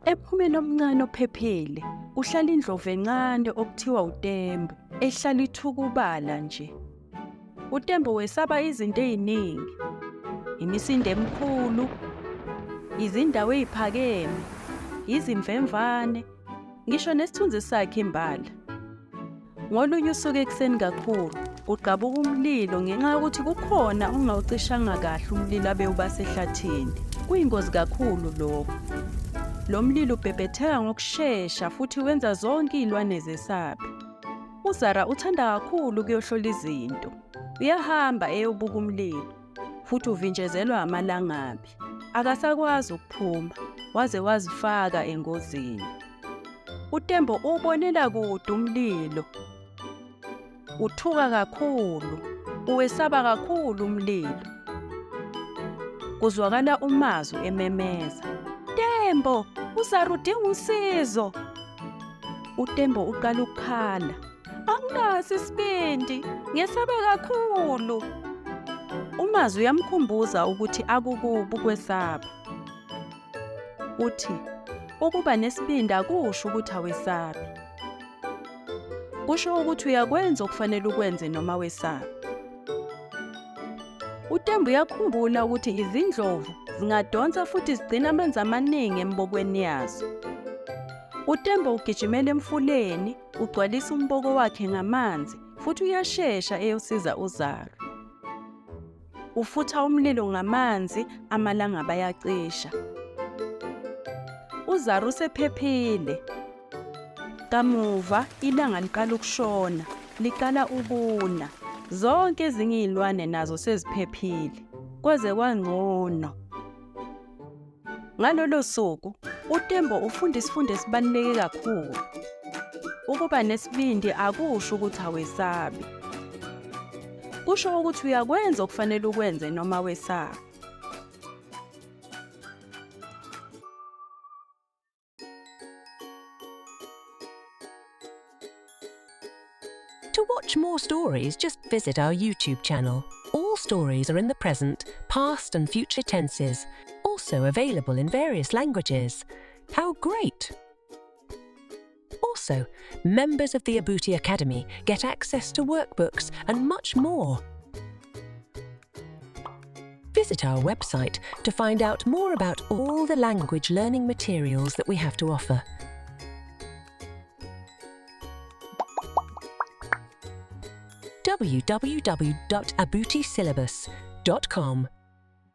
Ephumeni omncane ophephile, uhlala indlovu encane okuthiwa uTembu, ehlala ithukubala nje. uTembu wesaba izinto eziningi, imisindo emikhulu, izindawo eziphakeme, izimvemvane, ngisho nesithunzi sakhe imbala. Ngolunye usuku ekuseni kakhulu, uqabuka umlilo ngenxa yokuthi kukhona ongawucishanga kahle umlilo abewubasa ehlathini. Kuyingozi kakhulu lokho. Lo mlilo ubhebhetheka ngokushesha futhi wenza zonke izilwane zesabe. uZara uthanda kakhulu ukuyohlola izinto. Uyahamba eyobuka umlilo, futhi uvinjezelwa amalangabi. Akasakwazi ukuphuma, waze wazifaka engozini. uTembu ubonela kude umlilo. Uthuka kakhulu, uwesaba kakhulu umlilo. Kuzwakala umazwi ememeza, "Tembo, uZara udinga usizo." uTembu uqala ukukhala, "Anginaso isibindi, ngiyesaba kakhulu." Umazwi uyamkhumbuza ukuthi akukubi ukwesaba. Uthi, ukuba nesibindi akusho ukuthi awesabi. Kusho ukuthi uyakwenza okufanele ukwenze noma wesaba. uTembu uyakhumbula ukuthi izindlovu zingadonsa futhi zigcina amanzi amaningi embokweni yazo. uTembu ugijimela emfuleni, ugcwalisa umboko wakhe ngamanzi, futhi uyashesha eyosiza uZara. Ufutha umlilo ngamanzi, amalangabi ayacisha. uZara usephephile. Kamuva ilanga liqala ukushona, liqala ukuna. Zonke ezinye izilwane nazo seziphephile. Kwaze kwangcono. Ngalolo suku, uTembu ufunda isifundo esibaluleke kakhulu. Ukuba nesibindi akusho ukuthi awesabi. Kusho ukuthi uyakwenza okufanele ukwenze noma wesaba. To watch more stories, just visit our YouTube channel. All stories are in the present, past and future tenses, also available in various languages. How great! Also, members of the Abuti Academy get access to workbooks and much more. Visit our website to find out more about all the language learning materials that we have to offer. www.abutisyllabus.com